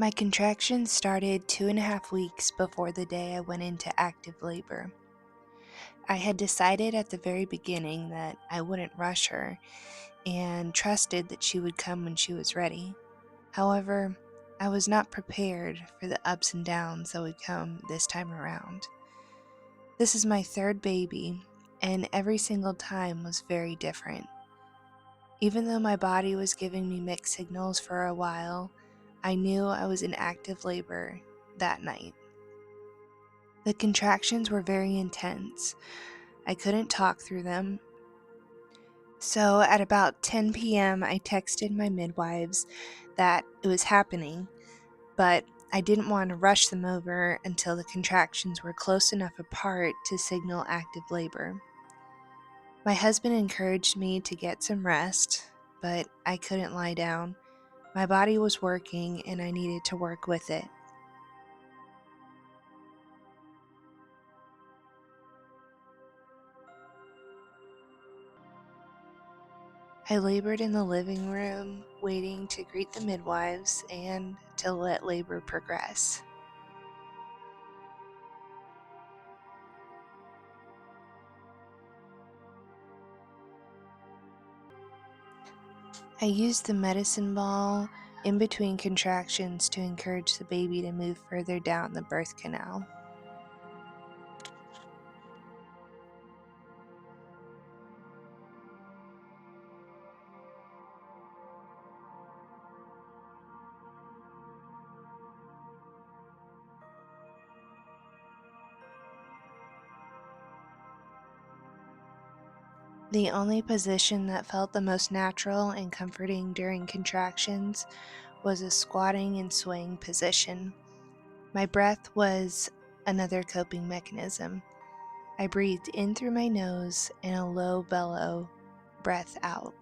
My contractions started 2.5 weeks before the day I went into active labor. I had decided at the very beginning that I wouldn't rush her and trusted that she would come when she was ready. However, I was not prepared for the ups and downs that would come this time around. This is my third baby, and every single time was very different. Even though my body was giving me mixed signals for a while, I knew I was in active labor that night. The contractions were very intense. I couldn't talk through them. So at about 10 p.m., I texted my midwives that it was happening, but I didn't want to rush them over until the contractions were close enough apart to signal active labor. My husband encouraged me to get some rest, but I couldn't lie down. My body was working and I needed to work with it. I labored in the living room, waiting to greet the midwives and to let labor progress. I used the medicine ball in between contractions to encourage the baby to move further down the birth canal. The only position that felt the most natural and comforting during contractions was a squatting and swaying position. My breath was another coping mechanism. I breathed in through my nose and a low bellow, breath out.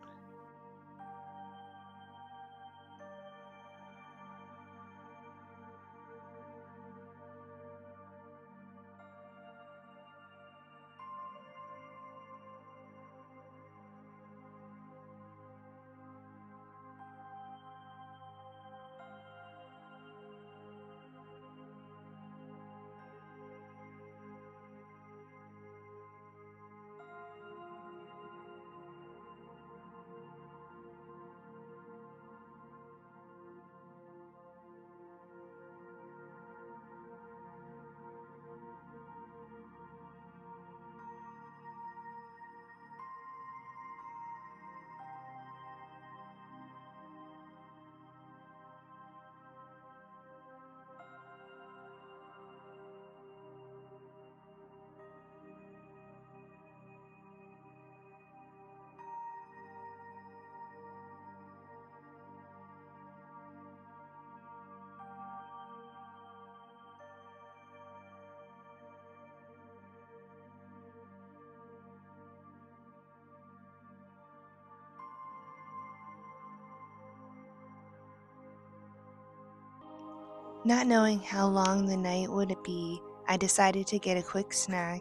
Not knowing how long the night would be, I decided to get a quick snack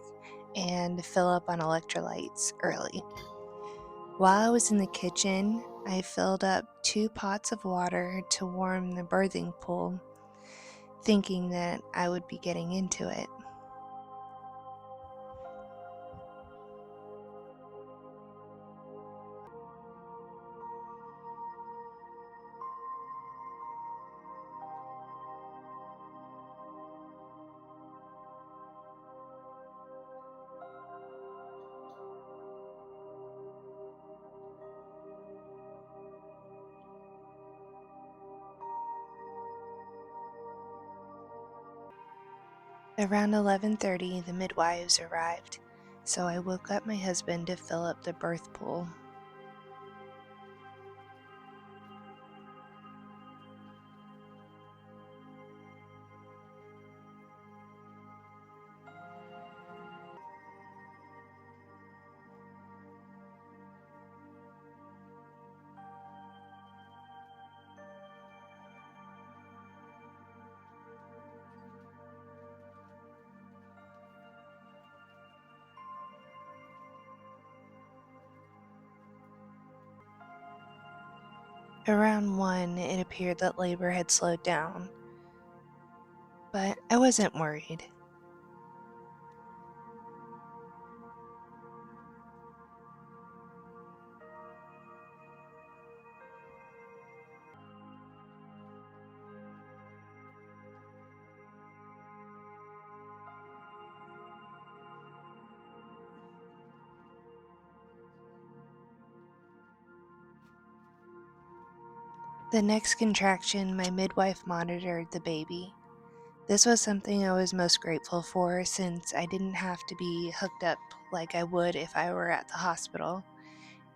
and fill up on electrolytes early. While I was in the kitchen, I filled up 2 pots of water to warm the birthing pool, thinking that I would be getting into it. Around 11:30, the midwives arrived, so I woke up my husband to fill up the birth pool. Around 1, it appeared that labor had slowed down. but I wasn't worried. The next contraction, my midwife monitored the baby. This was something I was most grateful for since I didn't have to be hooked up like I would if I were at the hospital.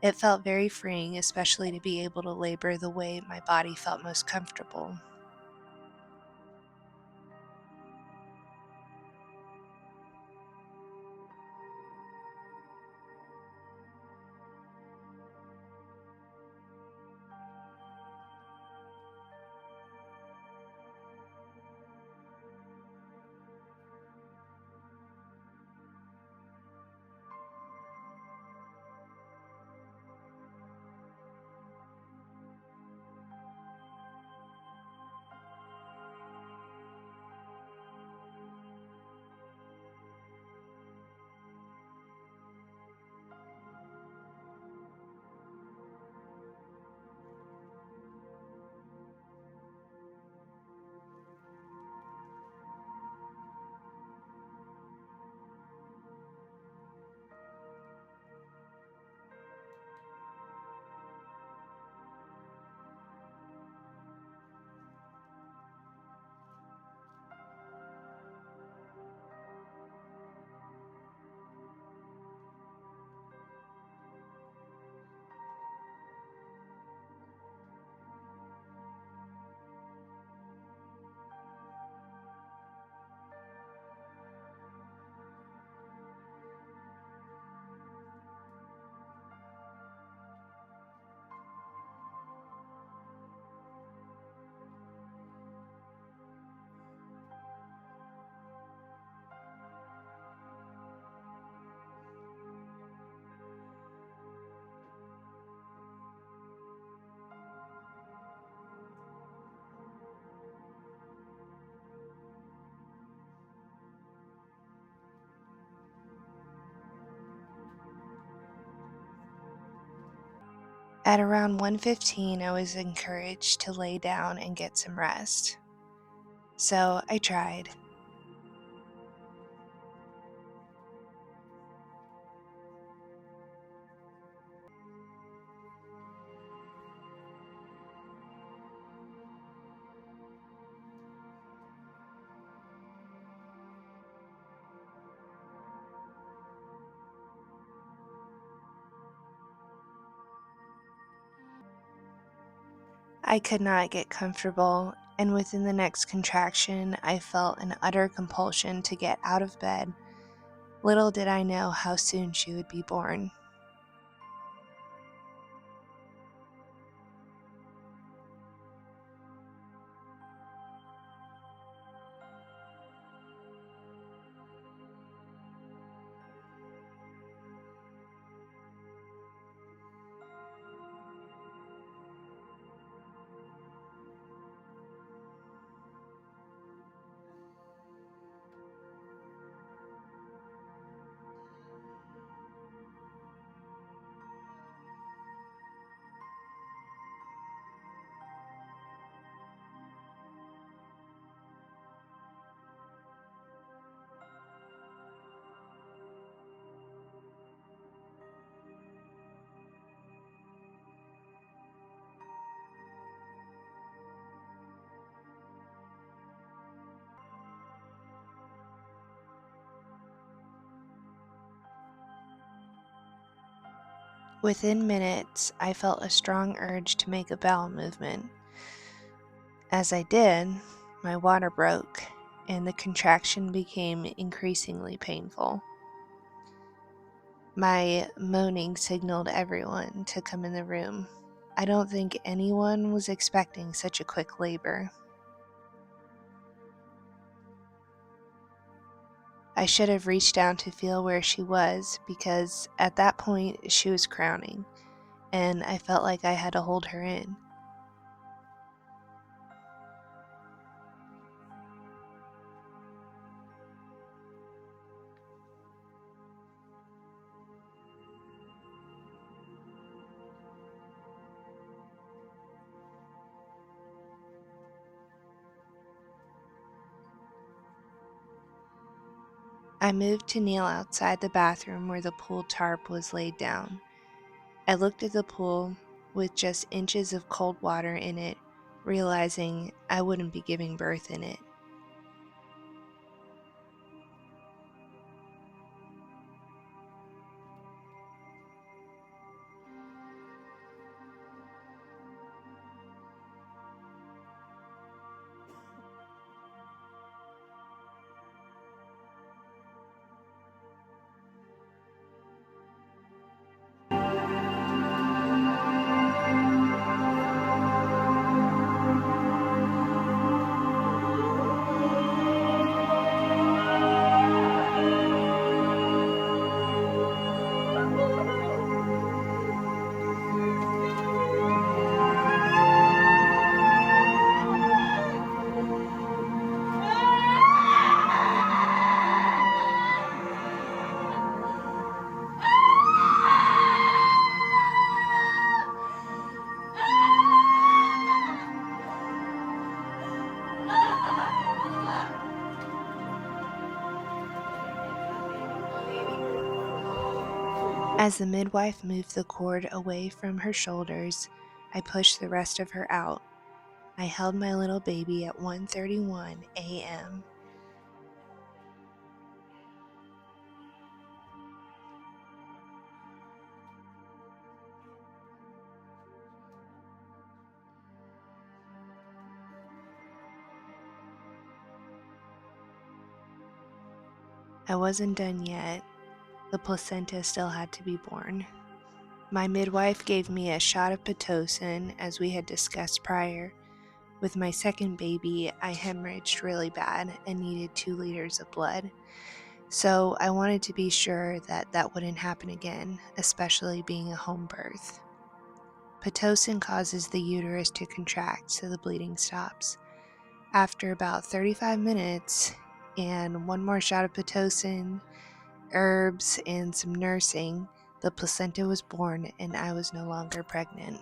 It felt very freeing, especially to be able to labor the way my body felt most comfortable. At around 1:15, I was encouraged to lay down and get some rest. So I tried. I could not get comfortable, and within the next contraction, I felt an utter compulsion to get out of bed. Little did I know how soon she would be born. Within minutes, I felt a strong urge to make a bowel movement. As I did, my water broke, and the contraction became increasingly painful. My moaning signaled everyone to come in the room. I don't think anyone was expecting such a quick labor. I should have reached down to feel where she was because at that point she was crowning, and I felt like I had to hold her in. I moved to kneel outside the bathroom where the pool tarp was laid down. I looked at the pool with just inches of cold water in it, realizing I wouldn't be giving birth in it. As the midwife moved the cord away from her shoulders, I pushed the rest of her out. I held my little baby at 1:31 a.m. I wasn't done yet. The placenta still had to be born. My midwife gave me a shot of Pitocin, as we had discussed prior. With my second baby, I hemorrhaged really bad and needed 2 liters of blood. So I wanted to be sure that that wouldn't happen again, especially being a home birth. Pitocin causes the uterus to contract so the bleeding stops. After about 35 minutes and one more shot of Pitocin, herbs, and some nursing, the placenta was born and I was no longer pregnant.